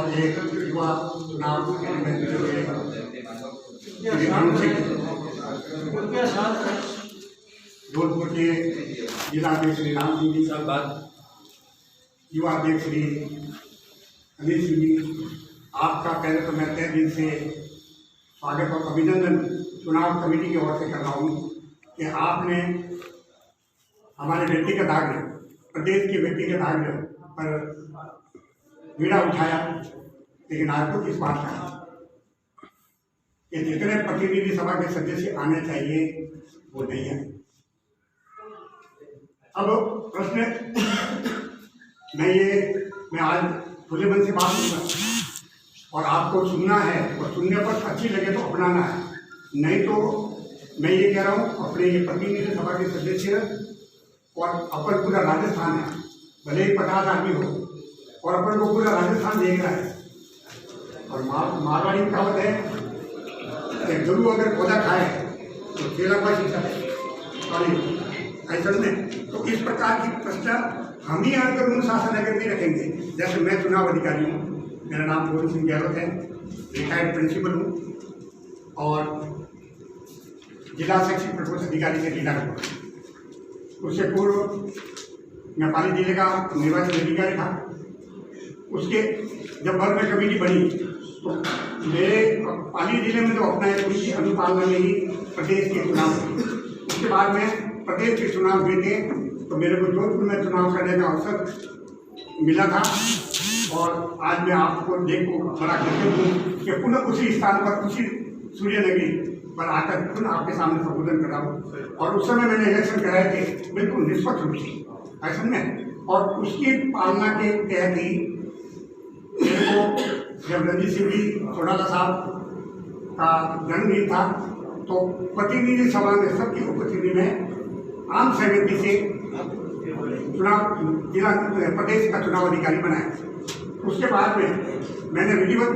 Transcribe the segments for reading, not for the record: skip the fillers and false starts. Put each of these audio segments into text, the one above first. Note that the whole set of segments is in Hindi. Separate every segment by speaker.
Speaker 1: और एक युवा चुनाव जोधपुर के जिलाध्यक्ष श्री राम सिंह जी साहब, युवा अध्यक्ष श्री अनिल सिंह जी, आपका पहले तो मैं तहे दिल से स्वागत और अभिनंदन चुनाव कमेटी की ओर से कर रहा हूँ कि आपने हमारे व्यक्तिगत आग्रह, प्रदेश के व्यक्तिगत आग्रह पर बीड़ा उठाया, लेकिन आज तो इस बात का है कि जितने प्रतिनिधि सभा के सदस्य आने चाहिए वो नहीं है। अब प्रश्न मैं आज खुले मन से बात करूँगा और आपको सुनना है और सुनने पर अच्छी लगे तो अपनाना है, नहीं तो मैं ये कह रहा हूँ अपने ये प्रतिनिधि सभा के सदस्य और अपन पूरा राजस्थान है, भले ही 50 आदमी हो और अपन को पूरा राजस्थान देख रहा है। और मारवाड़ी की कहावत है कि गुरु अगर पौधा खाए तो केला का शीशा ऐसा में। तो इस प्रकार की प्रश्न हम ही अगर अनुशासन अगर नहीं रखेंगे, जैसे मैं चुनाव अधिकारी हूँ, मेरा नाम गोविंद सिंह गहलोत है, रिटायर्ड प्रिंसिपल हूँ और जिला शैक्षिक प्रकोष्ठ अधिकारी से जिला रिपोर्ट। उससे पूर्व मैं पाली जिले का निर्वाचन अधिकारी था। उसके जब वर्ग में कमेटी बनी तो मेरे पाली जिले में तो अपना उनकी अनुपालना में ही प्रदेश के चुनाव हुए। उसके बाद में प्रदेश के चुनाव हुए थे तो मेरे को जोधपुर में चुनाव करने का अवसर मिला था। और आज मैं आपको देखो बड़ा कृतज्ञ हूँ कि पुनः उसी स्थान पर, उसी सूर्यनगरी पर आकर पुनः आपके सामने संबोधन कर रहा हूँ। और उस समय मैंने इलेक्शन कराए थे बिल्कुल निष्पक्ष रूप से, ऐसा में, और उसकी पालना के तहत ही मेरे को जब रणजीत सिंह जी चौटाला साहब का जन्मदिन था तो प्रतिनिधि सभा में सबकी उपस्थिति में आम सहमति से चुनाव जिला प्रदेश का चुनाव अधिकारी बनाया। उसके बाद में मैंने विधिवत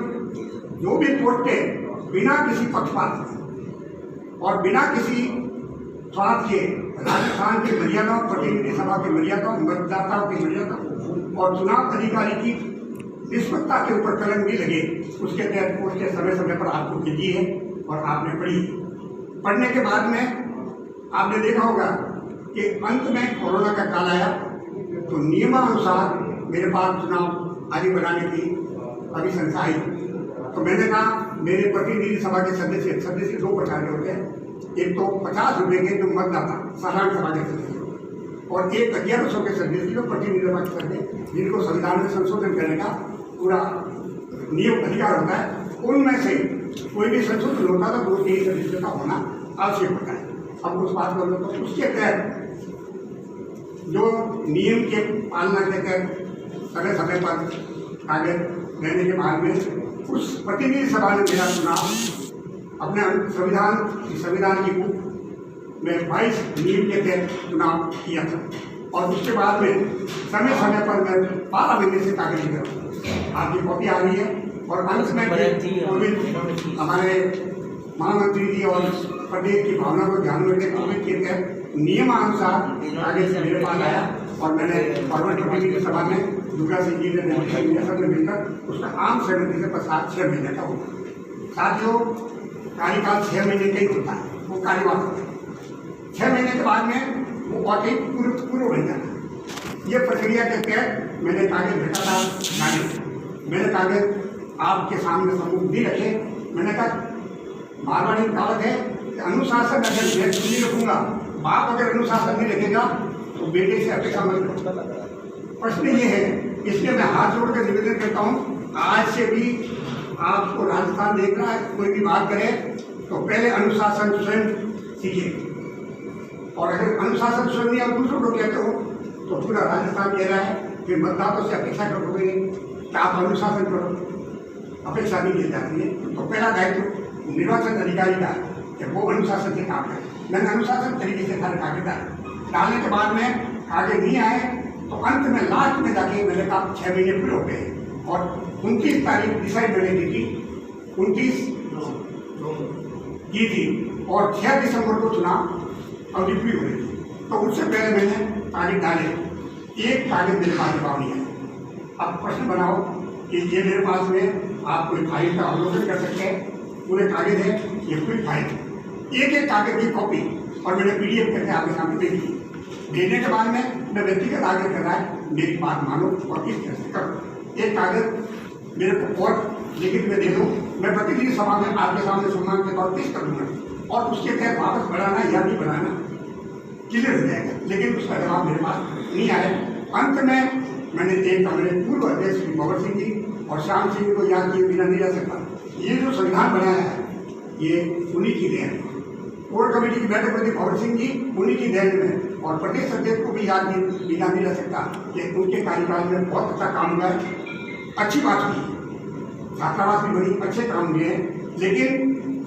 Speaker 1: जो भी पोस्टें बिना किसी पक्षपात और बिना किसी स्वार्थ के राजस्थान की मर्यादा, प्रतिनिधि सभा की मर्यादा, मतदाताओं की मर्यादा और चुनाव अधिकारी की निष्पक्षता के ऊपर कलंक भी लगे, उसके तहत पोस्टें समय समय पर आपको भेजी है और आपने पढ़ी। पढ़ने के बाद में आपने देखा होगा कि अंत में कोरोना का काल आया तो नियमानुसार मेरे पास चुनाव आदि बनाने की अभिशंसा आई। तो मैंने कहा मेरे प्रतिनिधि सभा के सदस्य 2 प्रकार के होते हैं, एक तो 50 रुपये के जो मतदाता साधारण सभा के सदस्य और एक 1100 के सदस्य जो प्रतिनिधि सभा के सदस्य जिनको संविधान में संशोधन करने का पूरा नियम अधिकार होता है। उनमें से कोई भी संशोधन होता है तो 2-3 सदस्यों का होना आवश्यक होता है। अब उस बात को तो उसके तहत जो नियम के पालना के तहत समय समय पर कागज रहने के बाद में उस प्रतिनिधि सभा ने मेरा चुनाव अपने संविधान की बुक में 22 नियम के तहत चुनाव किया था। और उसके बाद में समय समय पर मैं 12 महीने से कागज कर रहा हूँ। आपकी कॉपी आ रही है और अंत में कोविड हमारे महामंत्री जी और प्रदेश की भावना को ध्यान में रखते कोविड के तहत नियमानुसार कागज मेरे पास आया और मैंने फॉरवर्ड प्रतिनिधि सभा में दुर्गा सिंह जी ने सब में मिलकर उसका आम सहमति से प्रसाद 6 महीने का होगा। साथियों, कार्यकाल 6 महीने का ही होता है, वो कार्यवाह होता है। 6 महीने के बाद में वो और एक पूर्व बन जाता है। ये प्रक्रिया के तहत मैंने कागज भेजा था। मैंने कागज आपके सामने समूह भी रखे। मैंने कहा मारवाड़ी कहावत है कि अनुशासन अगर मैं नहीं रखूंगा, बाप अगर अनुशासन नहीं रखेगा तो बेटे से अपेक्षा मत करो। प्रश्न ये है, इसलिए मैं हाथ जोड़कर निवेदन करता हूँ, आज से भी आपको राजस्थान देख रहा है, कोई भी बात करे तो पहले अनुशासन स्वयं सीखिए। और अगर अनुशासन स्वयं नहीं और दूसरों को कहते हो तो पूरा राजस्थान कह रहा है फिर मतदाताओं से अपेक्षा करोगे कि आप अनुशासन करो, अपेक्षा नहीं की जाती है। तो पहला दायित्व निर्वाचन अधिकारी का कि वो अनुशासन से काम करे। मैंने अनुशासन तरीके से सारे कागज डालने के बाद में कागज नहीं आए तो अंत में लास्ट में जाके मैंने कहा 6 महीने पूरे हो गए और 29 तारीख डिसाइड मैंने की थी, 29 की थी और 6 दिसंबर को चुनाव अवधि पूरी हुई थी। तो उससे पहले मैंने कागज डाले, एक कागज मेरे पास जवाब नहीं है। अब प्रश्न बनाओ कि ये मेरे पास में आप कोई फाइल का अवलोकन कर सकते हैं, पूरे कागज है, ये पूरी फाइल एक एक कागज की कॉपी और मैंने PDF करके आपके सामने भेज दी। भेजने के बाद में मैं व्यक्तिगत आग्रह कर रहा है मेरी बात मानो और इस तरह से करो। एक कागज मेरे को और लिखित में दे दो, मैं प्रतिनिधि सभा में आपके सामने सम्मान के तौर पेश कर दूंगा और उसके तहत वापस बढ़ाना या नहीं बढ़ाना क्लियर हो जाएगा। लेकिन उसका जवाब मेरे पास नहीं आया। अंत में मैंने एक मेरे पूर्व अध्यक्ष श्री भवर सिंह जी और श्याम सिंह को याद किए बिना नहीं रह सकता। ये जो संविधान बनाया है ये उन्हीं की देन है। कोर कमेटी की बैठक में भवर सिंह जी उन्हीं की देन में, और प्रदेश अध्यक्ष को भी याद बिना नहीं रह सकता कि उनके कार्यकाल में बहुत अच्छा काम हुआ है, अच्छी बात हुई, छात्रावास भी बड़ी अच्छे काम हुए हैं। लेकिन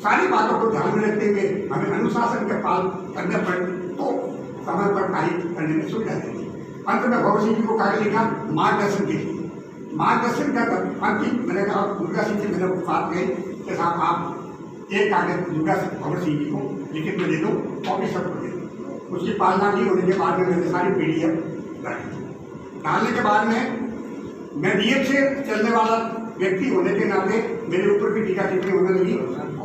Speaker 1: सारी बातों को ध्यान में रखते हुए हमें अनुशासन के पालन करने पर तो समय पर कार्य करने में सुविधा देगी। अंत में भवर सिंह जी को कार्य लिखा मार्गदर्शन के लिए। मार्गदर्शन का अंतिम मैंने कहा दुर्गा सिंह जी मैंने बात कही कि साहब आप एक कागज दुर्गा भवर सिंह जी को लिखित में दे दो, कॉपी सबको दे दो। उसकी पालना नहीं होने के बाद में मैंने सारी PDF डालने के बाद में मैं DF से चलने वाला व्यक्ति होने के नाते मेरे ऊपर भी टीका टिप्पणी होने लगी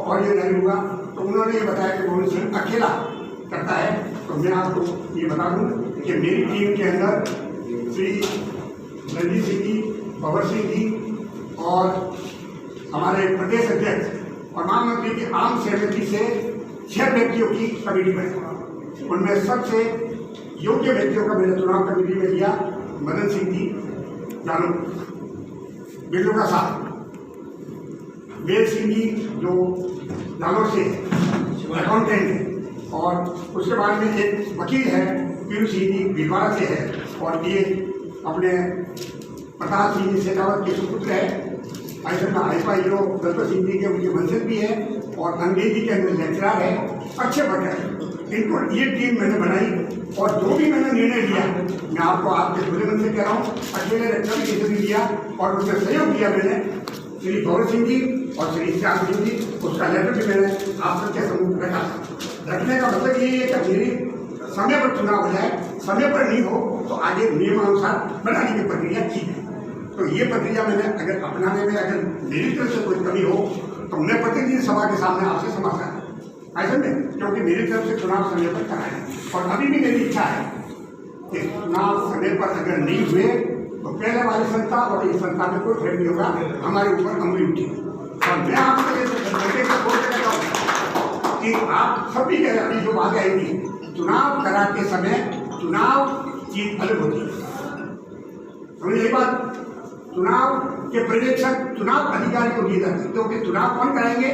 Speaker 1: और ये नहीं हुआ। तो उन्होंने ये बताया कि गोविंद सिंह अकेला करता है। तो मैं आपको ये बता दूं कि मेरी टीम के अंदर श्री रणजीत सिंह जी, भवर सिंह जी और हमारे प्रदेश अध्यक्ष और महामंत्री की आम सहमति से 6 व्यक्तियों की कमेटी बनी। उनमें सबसे योग्य व्यक्तियों का मैंने चुनाव कमेटी में लिया मदन सिंह जी जानो, बिल्लू का साहब, वेद सिंह जी जो जानो से अकाउंटेंट है, और उसके बाद में एक वकील है पीरू सिंह जी भिलवाड़ा से है, और ये अपने प्रताप सिंह जी शेखावत के सुपुत्र है। ऐसे में IPI दत्तो सिंह जी के उनके वंशज भी है और अंग्रेजी के अंदर लेक्चरर है, अच्छे वक्त इनको ये टीम मैंने बनाई। और जो भी मैंने निर्णय लिया मैं आपको आपके खुले मन से कह रहा हूँ, अकेले रखकर भी किसी ने लिया और उसमें सहयोग दिया मैंने श्री भवर सिंह जी और श्री श्याम सिंह जी। उसका लेटर भी मैंने आप सबके सम्मुख रखा। रखने का मतलब ये है कि मेरी समय पर चुनाव हो जाए, समय पर नहीं हो तो आगे नियमानुसार बनाने की प्रक्रिया की है। तो ये प्रक्रिया मैंने अगर अपनाने में अगर मेरी तरफ से कोई कमी हो तो मैं प्रतिनिधि सभा के सामने आपसे समझता है ऐसे में, क्योंकि मेरी तरफ से चुनाव समय पर कराए। और अभी भी मेरी इच्छा है कि चुनाव समय पर अगर नहीं हुए तो पहले वाली संस्था और इस संस्था में कोई फेर नहीं होगा, हमारे ऊपर अमली उठी। और मैं आपसे कि आप सभी के अभी जो बात आएगी चुनाव कराते समय चुनाव चीज अलग होती है। समझिए ये बात, चुनाव के पर्यवेक्षक चुनाव अधिकारी को दिए जाते हैं, क्योंकि चुनाव कौन कराएंगे?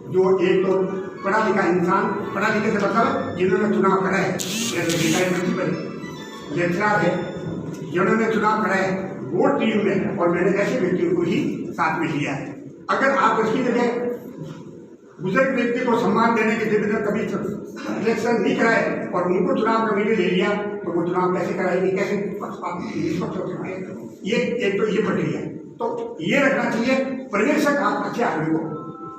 Speaker 1: जो एक तो पढ़ा लिखा इंसान, पढ़ा लिखे से मतलब जिन्होंने चुनाव करा है, जैसे प्रिंसिपल लेक्चरर है जिन्होंने चुनाव करा है वो टीम में, और मैंने ऐसे व्यक्तियों को ही साथ में लिया है। अगर आप उसकी जगह बुजुर्ग व्यक्ति को सम्मान देने के लिए कभी इलेक्शन नहीं कराए और उनको चुनाव कमेटी ले लिया तो वो चुनाव कैसे कराएगी, कैसे ये एक तो ये प्रक्रिया। तो ये रखना चाहिए पर्यवेक्षक, आप अच्छे आदमी को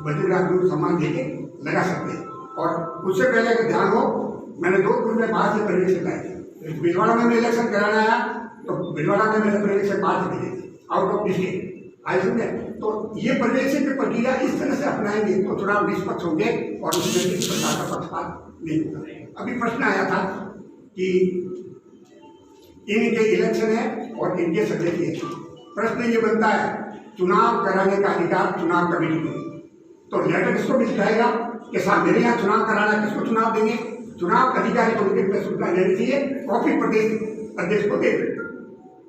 Speaker 1: बुजुर्ग आदमी को सम्मान देके लगा सकते हैं। और उससे पहले अगर ध्यान हो, मैंने 2 दिन में बाहर से पर्यवेक्षक आए। भिलवाड़ा में इलेक्शन कराना आया तो भिलवाड़ा में मैंने पर्यवेक्षक बाहर से भेजे थे आउट ऑफ डिस्ट्रिक्ट आए समझे। तो ये पर्यवेक्षक की प्रक्रिया इस तरह से अपनाएंगे तो चुनाव निष्पक्ष होंगे और उसमें किसी प्रकार का पक्षपात नहीं होगा। अभी प्रश्न आया था कि इनके इलेक्शन है और इनके सदस्य है। प्रश्न ये बनता है चुनाव कराने का अधिकार चुनाव कमेटी को, तो लेटर किसको मिल जाएगा कि साहब मेरे यहाँ चुनाव कराना, किसको चुनाव देंगे? चुनाव अधिकारी को लिखित सूचना देनी चाहिए, कॉपी प्रदेश अध्यक्ष को दे दो,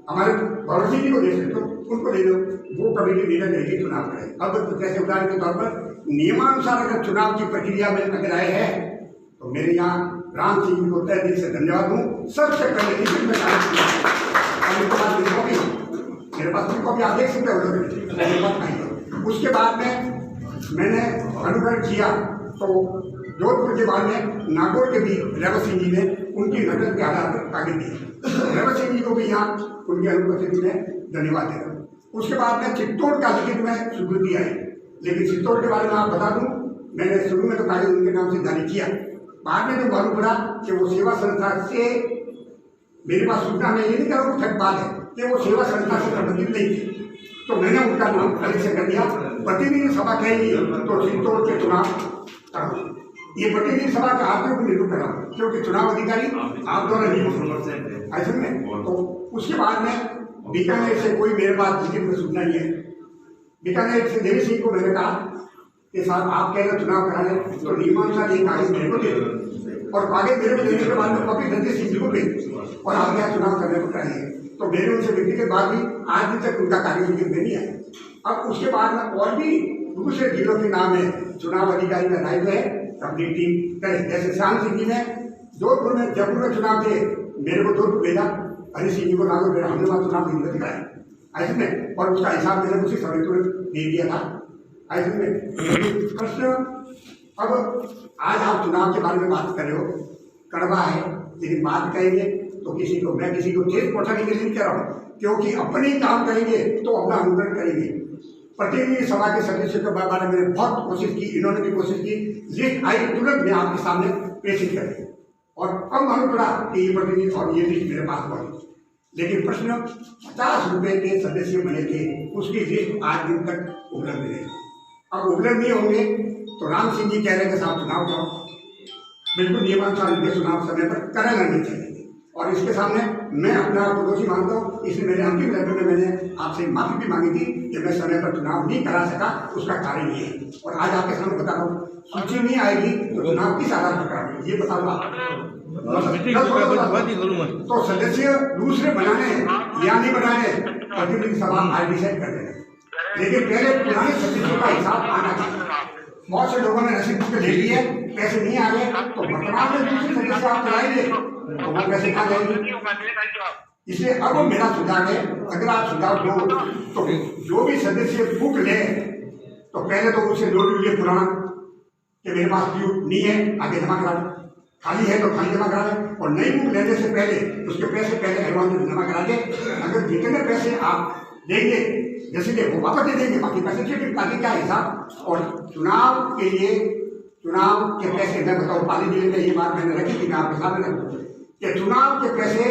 Speaker 1: हमारे भवर सिंह जी को दे सकते हो, उनको दे दो, वो कमेटी निर्णय लेगी चुनाव करे। अब जैसे उदाहरण के तौर पर नियमानुसार अगर चुनाव की प्रक्रिया में अगर आए हैं तो मेरे यहाँ राम सिंह जी को तय दिल से धन्यवाद दूँ। सबसे पहले मेरे पास कॉपी आप देख सकते हो। उसके बाद में मैंने अनुकरण किया तो जोधपुर के बाद में नागौर के भी रेवत सिंह जी ने उनकी नकल के आधार पर कागज दिए। रेवत सिंह जी को भी यहाँ उनकी अनुपस्थिति में धन्यवाद दे रहा हूँ। उसके बाद में चित्तौड़ का लिखित में स्वीकृति आई, लेकिन चित्तौड़ के बारे में आप बता दूं, मैंने शुरू में तो कागज उनके नाम से जारी किया, बाद में तो मालूम पड़ा कि वो सेवा संस्था से मेरे पास सूचना में ये नहीं करूँ ठग बात है कि वो सेवा संस्था से संबंधित नहीं थी। तो मैंने उनका नाम खाली से कर दिया। प्रतिनिधि सभा कहेगी तो चित्तौड़ के चुनाव करो। ये प्रतिनिधि सभा का आपके ऊपर निर्भर कर रहा हूँ, क्योंकि चुनाव अधिकारी आप द्वारा नियुक्त ऐसे में। तो उसके बाद में बीकानेर से कोई मेरे पास लिखित में सूचना नहीं है। बीकानेर से देवी सिंह को मैंने कहा कि साहब आप कह रहे चुनाव कराने, तो नियमानुसार ये कागज मेरे को दे और कागज मेरे को देने के बाद में कॉपी रणजीत सिंह जी को भेज और आप यहाँ चुनाव करने को चाहिए। तो मैंने उनसे व्यक्तिगत बात भी आज भी तक उनका कागज लिखित में नहीं है। अब उसके बाद में और भी दूसरे जिलों के नाम है चुनाव अधिकारी का दायित्व है अपनी टीम करे। जैसे श्याम सिंह जी ने जोधपुर में जयपुर में चुनाव थे, मेरे को जोधपुर भेजा, हरी सिंह जी को लागू मेरा हमने वहाँ चुनाव नहीं दिखाया ऐसे में, और उसका हिसाब मैंने उसी समय तुरंत दे दिया था ऐसे में। प्रश्न अब आज आप चुनाव के बारे में बात कर रहे हो, कड़वा है, लेकिन बात कहेंगे तो किसी को मैं किसी को ठेस पहुंचाने के लिए नहीं कह रहा हूँ, क्योंकि अपने ही काम करेंगे तो अपना अनुकरण करेंगे। प्रतिनिधि सभा के सदस्यों के बारे में मैंने बहुत कोशिश की, इन्होंने भी कोशिश की, लिस्ट आई तुरंत मैं आपके सामने प्रेषित कर दी और अब मालूम पड़ा कि ये प्रतिनिधि और ये लिस्ट मेरे पास पहुंची। लेकिन प्रश्न 50 रुपए के सदस्य बने थे, उसकी लिस्ट आज दिन तक उपलब्ध नहीं। अब उपलब्ध नहीं होंगे तो राम सिंह जी कह रहे हैं कि साहब चुनाव कराओ, बिल्कुल नियमानुसार इनके चुनाव समय पर करा लेने चाहिए। और इसके सामने मैं अपना आपको दोषी मानता हूँ, इसलिए मेरे अंतिम लेटर में मैंने आपसे माफी भी मांगी थी कि मैं समय पर चुनाव नहीं करा सका, उसका कारण ये है। और आज आपके सामने बता रहा हूँ, सूची नहीं आएगी तो चुनाव किस आधार पर कराऊंगा ये बताऊंगा। तो सदस्य दूसरे बनाने या नहीं बनाने प्रतिनिधि सभा आज डिसाइड कर देना, लेकिन पहले पुराने सदस्यों का हिसाब आना चाहिए। बहुत से लोगों ने रसीद बुक ले ली है, पैसे नहीं आ गए तो वर्तमान में दूसरे सदस्य आप चलाएंगे तो वो पैसे खा जाएंगे। इसलिए अब मेरा सुझाव है, अगर आप सुझाव दो तो जो भी सदस्य बुक ले तो पहले तो उसे नोट लीजिए पुराना कि मेरे पास ड्यू नहीं है, आगे जमा करा दे, खाली है तो खाली जमा करा दे, और नई बुक लेने से पहले उसके पैसे पहले एडवांस में जमा करा दे। अगर जितने पैसे आप देंगे जैसे कि वो वापस दे देंगे, बाकी पैसे चेक बाकी क्या हिसाब। और चुनाव के लिए चुनाव के पैसे मैं बताऊँ, पाली जिले में ये बात मैंने रखी थी, मैं आपके सामने रखूँ कि चुनाव के पैसे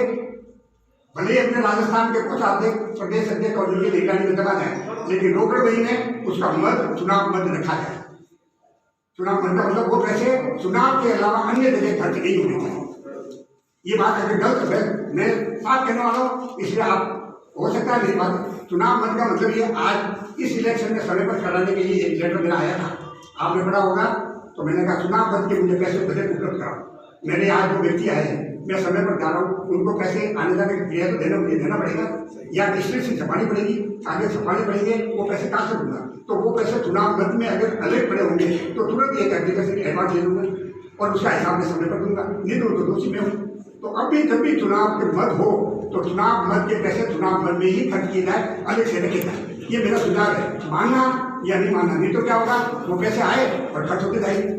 Speaker 1: भले अपने राजस्थान के कुछ आधे प्रदेश अध्यक्ष और उनकी निगरानी में जमा जाए, लेकिन रोकड़ महीने में उसका मद चुनाव मद रखा जाए। चुनाव मद का मतलब वो पैसे चुनाव के अलावा अन्य जगह खर्च नहीं होने चाहिए। ये बात अगर गलत है मैं साफ कहने वाला हूँ, इसलिए आप हो सकता है मेरी बात। चुनाव मद का मतलब ये आज इस इलेक्शन में समय पर कराने के लिए एक लेटर मेरा आया था, आपने पढ़ा होगा। तो मैंने कहा चुनाव मद के मुझे पैसे बजट उपलब्ध कराओ। मेरे आज जो व्यक्ति आए हैं, मैं समय पर जा रहा हूँ, उनको पैसे आने जाने की क्रिया तो देना पड़ेगा, या डिस्ट्रिक्ट से छपानी पड़ेगी, आगे छपाने पड़ेंगे, वो पैसे कहाँ से दूंगा। तो वो पैसे चुनाव मद में अगर अलग पड़े होंगे तो तुरंत एक एप्लीकेशन की एडवांस ले लूंगा और उसका हिसाब में समय पर दूंगा, नहीं दूँ तो दोषी में हूँ। तो अब भी जब भी चुनाव के मद हो तो चुनाव मद के पैसे चुनाव मद में ही खर्च किए जाए, अलग से रखे जाए। ये मेरा सुझाव है, मानना या नहीं मानना, नहीं तो क्या होगा, वो पैसे आए और खर्च होते जाएंगे।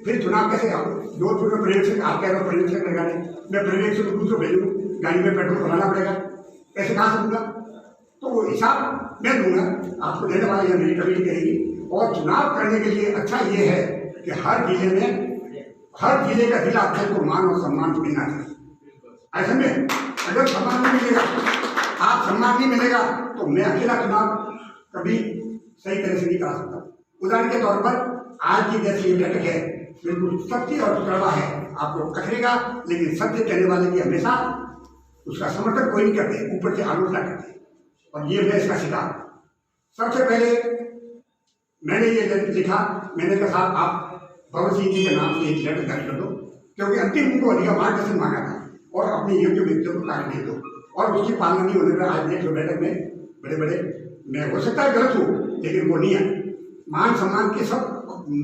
Speaker 1: फिर चुनाव कैसे आओ। जोधपुर में पर्यवेक्षक आप कह रहे हो पर्यवेक्षक लगाने, मैं पर्यवेक्षक को दूसरों भेजूँ, गाड़ी में पेट्रोल भराना पड़ेगा, पैसे कहाँ से दूंगा। तो वो हिसाब मैं दूंगा, आपको देने वाला यह मेरी कमेटी करेगी। और चुनाव करने के लिए अच्छा ये है कि हर जिले में हर जिले का जिला अध्यक्ष को मान और सम्मान मिलना चाहिए। ऐसे में अगर सम्मान नहीं मिलेगा, आप सम्मान नहीं मिलेगा तो मैं अकेला चुनाव कभी सही तरह से नहीं करा सकता। उदाहरण के तौर पर आज की जैसी ये बैठक है बिल्कुल सत्य और कड़वा है, आपको कटरेगा, लेकिन सत्य कहने वाले की हमेशा उसका समर्थन कोई नहीं करते, ऊपर से आलोचना करते। और ये मैं इसका शिकार। सबसे पहले मैंने ये लिखा, मैंने कहा साहब आप भगत सिंह जी के नाम से एक लेटर दर्ज कर दो, क्योंकि अंतिम उनको अधिकार मार्गदर्शन मांगा था, और अपने योग्य व्यक्तियों को कार्य दे दो। और उसकी पालना नहीं होने पर आज देख लो बैठक में बड़े बड़े, मैं हो सकता है गलत हूँ लेकिन वो नहीं है, मान सम्मान की सब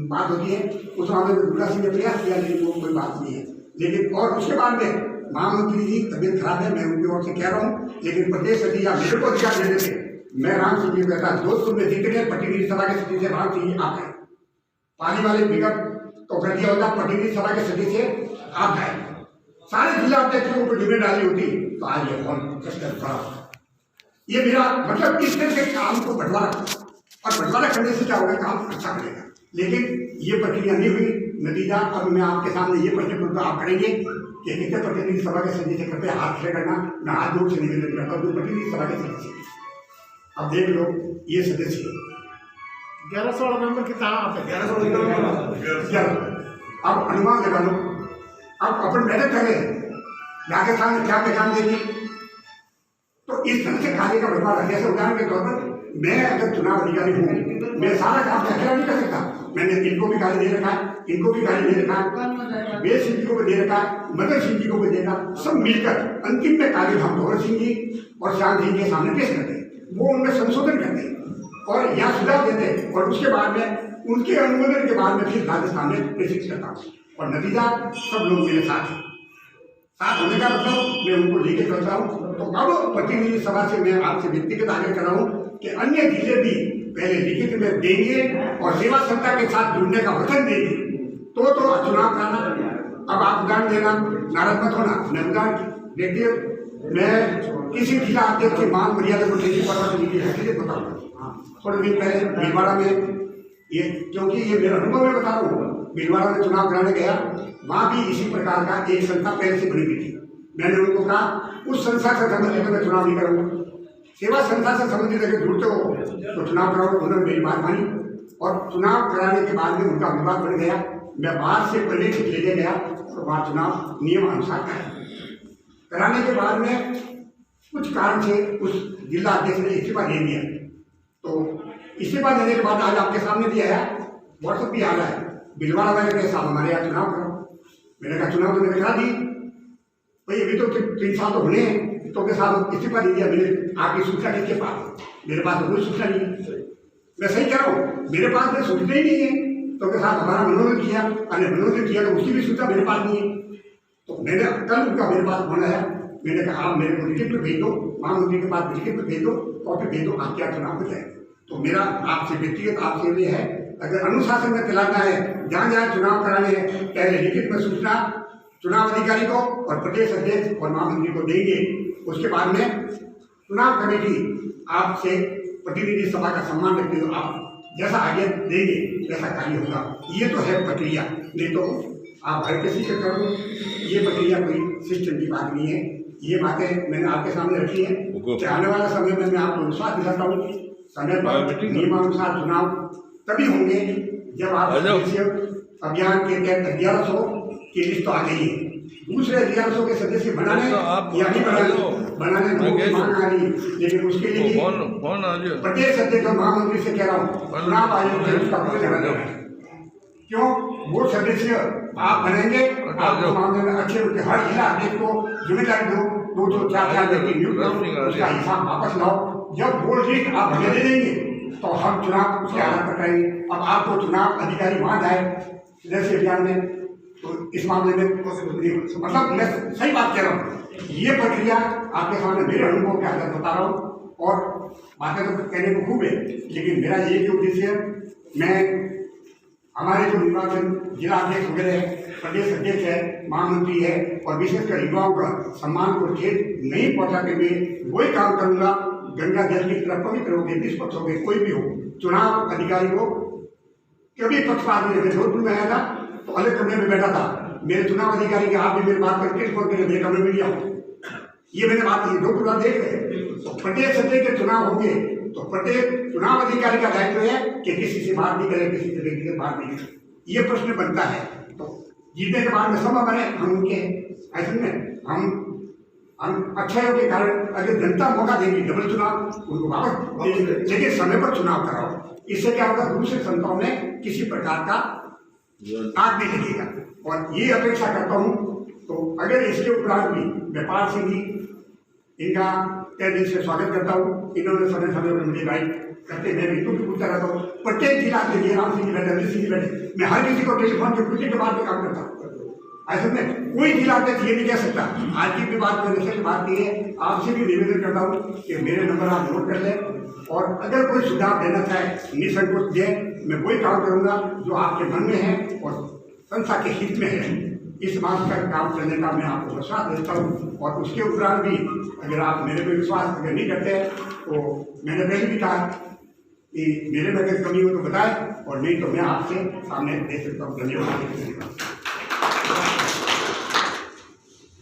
Speaker 1: बात होती है। उस मामले में दुर्गा सिंह ने प्रयास किया लेकिन वो कोई बात नहीं है। लेकिन और उसके बाद में महामंत्री जी तबीयत खराब है, मैं उनकी ओर से कह रहा हूँ, लेकिन प्रदेश सचिव या मेरे को अधिकार देने से मैं राम सिंह जी कहता जोधपुर में जितने प्रतिनिधि सभा के सदस्य राम सिंह जी आप हैं, पानी वाले विगत तो कर दिया होता, प्रतिनिधि सभा के सदस्य आप हैं, सारे जिला अध्यक्षों को जिम्मेदारी डाली होती तो आज ये बहुत कष्ट बड़ा। ये मेरा मतलब किस तरह से काम को बंटवारा, और बंटवारा करने से क्या होगा, काम अच्छा करेगा। लेकिन ये प्रक्रिया नहीं हुई, नतीजा अब मैं आपके सामने ये प्रश्न करूँगा, आप करेंगे कि कितने प्रतिनिधि सभा के सदस्य करते हाथ खड़े करना, मैं हाथ जोड़ से निवेदन करता हूँ, जो प्रतिनिधि सभा के सदस्य अब देख लो ये सदस्य
Speaker 2: 1116 नंबर की कहाँ पे 1116
Speaker 1: अब अनुमान लगा लो। अब अपन बैठक करें जाके सामने क्या पहचान देगी, तो इस तरह से कार्य का बंटवारा। जैसे उदाहरण के तौर पर मैं अगर चुनाव अधिकारी हूँ, मैं सारा काम अकेला नहीं कर सकता। मैंने इनको भी गाली दे रखा है, इनको भी गाली दे रखा है, वेद सिंह जी को भी दे रखा है, मदन सिंह जी को भी देगा, सब मिलकर अंतिम में कार्य हम भगत सिंह जी और श्याम सिंह के सामने पेश करते हैं। वो उनमें संशोधन करते हैं और यहाँ सुझाव देते हैं और उसके बाद में उनके अनुमोदन के बाद में फिर राजस्थान में प्रेषित करता हूँ और नतीजा सब लोग मेरे साथ होने का मतलब मैं उनको लेके चलता हूँ। तो अब प्रतिनिधि सभा से मैं आपसे व्यक्तिगत आग्रह कर रहा हूँ कि अन्य जिले भी पहले लिखित में देंगे और सेवा संस्था के साथ जुड़ने का वचन देंगे तो चुनाव कराना। अब आप उदाहरण देना, नाराज मत होना। मैं उदाहरण देखिए, मैं किसी जिला अध्यक्ष की मान मर्यादा को लेकर बताऊंगा। थोड़े दिन पहले भीलवाड़ा में ये, क्योंकि ये मेरा अनुभव में बता रहा हूँ, भीलवाड़ा में चुनाव कराने गया, वहाँ भी इसी प्रकार का एक संस्था पहले से बनी हुई थी। मैंने उनको कहा उस संस्था से संबंधित मैं चुनाव नहीं करूँगा, सेवा संस्था से संबंधित अगर जुड़ते हो तो चुनाव कराओ। उन्होंने मेरी बात मानी और चुनाव कराने के बाद में उनका विवाद बढ़ गया। मैं बाहर से प्रदेश लेके गया तो वहाँ चुनाव नियम अनुसार कराने के बाद में कुछ कारण से उस जिला अध्यक्ष ने इस्तीफा दे दिया। तो इस्तीफा देने के बाद आज आपके सामने भी आया, व्हाट्सएप भी आ रहा है, भीलवाड़ा वाले के साहब हमारे यहाँ चुनाव करो। मैंने कहा चुनाव तो मैंने करा दी भाई, अभी तो 3 साल तो होने हैं, तो के साथ इस्तीफा दे दिया। मैंने आपकी सूचना किसके पास, मेरे पास तो कोई सूचना नहीं है। मैं सही कह रहा हूँ, मेरे पास में सूचना ही नहीं है। तो के साथ हमारा मनोरंजन किया, मनोरंजन किया तो उसकी भी सूचना मेरे पास नहीं है। तो मैंने कल उनका मेरे पास फोन आया, मैंने कहा आप मेरे को लिखित में भेज दो, महामंत्री के पास लिखित में भेज दो, कॉपी भेज दो, आप क्या चुनाव हो जाए। तो मेरा आपसे व्यक्तिगत आपसे ये है, अगर अनुशासन में चलाना है, जहाँ जहाँ चुनाव कराने हैं, पहले लिखित में सूचना चुनाव अधिकारी को और प्रदेश अध्यक्ष और महामंत्री को देंगे। उसके बाद में चुनाव कमेटी आपसे प्रतिनिधि सभा का सम्मान रखते हुए आप जैसा आगे देंगे वैसा कार्य होगा। ये तो है प्रक्रिया, नहीं तो आप हर किसी से करो, ये प्रक्रिया कोई सिस्टम की बात नहीं है। ये बातें मैंने आपके सामने रखी है कि आने वाला समय में मैं आपको विश्वास दिलाता हूँ, समय पर नियमानुसार चुनाव तभी होंगे जब आप अभियान के तहत 1100 की लिस्ट तो आ गई है। दूसरे 1100 के सदस्य बनाने या नहीं बनाने मांग आ रही, लेकिन उसके लिए प्रदेश अध्यक्ष और महामंत्री से कह रहा हूँ चुनाव आयोग से उसका पता चला जाए। क्यों वो सदस्य आप बनेंगे, आपको मामले में अच्छे रूप से हर जिला अध्यक्ष को जिम्मेदारी दो, 2-4 व्यक्ति नियुक्त करो, उसका हिसाब वापस लाओ। जब वो लिस्ट आप हमें दे देंगे तो हम चुनाव उसके आधार पर कराएंगे। अब आपको चुनाव अधिकारी वहाँ जाए सदस्य अभियान में, तो इस मामले में मतलब मैं सही बात कह रहा हूँ। ये प्रक्रिया आपके सामने मेरे अनुभव के आधार बता रहा हूँ और बातें तो कहने को खूब है, लेकिन मेरा ये जो उद्देश्य है, मैं हमारे जो निर्वाचन जिला अध्यक्ष वगैरह है, प्रदेश अध्यक्ष है, महामंत्री है और विशेषकर युवाओं का सम्मान को ठेस नहीं पहुँचाते हुए वही काम करूँगा। गंगा जल की तरफ पवित्र हो गए, निष्पक्ष हो गए, कोई भी हो, चुनाव अधिकारी को कभी पक्षपात नहीं। मैं जोधपुर में आया था तो अलग कमरे में बैठा था, मेरे चुनाव अधिकारी के आप भी मेरी बात करके मेरे कमरे में लिया, ये मैंने बात की, जो चुनाव देख रहे। तो प्रत्येक सदस्य के चुनाव होंगे तो प्रत्येक चुनाव अधिकारी का दायित्व है कि किसी से बात नहीं करे, किसी से व्यक्तिगत बात नहीं करे, ये प्रश्न बनता है। तो जीतने के बाद में सब बने हम उनके ऐसे में हम अच्छाइयों के कारण अगर जनता मौका देगी डबल चुनाव उनको वापस, लेकिन समय पर चुनाव कराओ। इससे क्या होगा, दूसरे संस्थाओं में किसी प्रकार का आग नहीं लगेगा। और ये अपेक्षा करता हूँ। तो अगर इसके उपरांत भी व्यापार सिंह जी, इनका तय दिल से स्वागत करता हूँ। इन्होंने समय समय पर मुझे गाइड करते, मैं भी भी पूछता रहता हूँ। प्रत्येक जिला के लिए राम सिंह जी बैठे, अमित सिंह जी बैठे, मैं हर किसी को टेलीफोन के पूछने के बाद में काम करता हूँ। ऐसे में कोई जिला अध्यक्ष ये नहीं कह सकता। आज की भी बात मैंने से बात की है, आपसे भी निवेदन करता हूँ कि मेरे नंबर आप नोट कर लें और अगर कोई सुझाव देना चाहे निसंकोच दे, मैं वही काम करूँगा जो आपके मन में है और संस्था के हित में है। इस बात का काम करने का मैं आपको विश्वास देता हूँ। और उसके उपरांत भी अगर आप मेरे पे विश्वास अगर नहीं करते तो मैंने पहले भी कहा कि मेरे में अगर कमी हो तो बताएं, और नहीं तो मैं आपसे सामने दे सकता हूँ। धन्यवाद।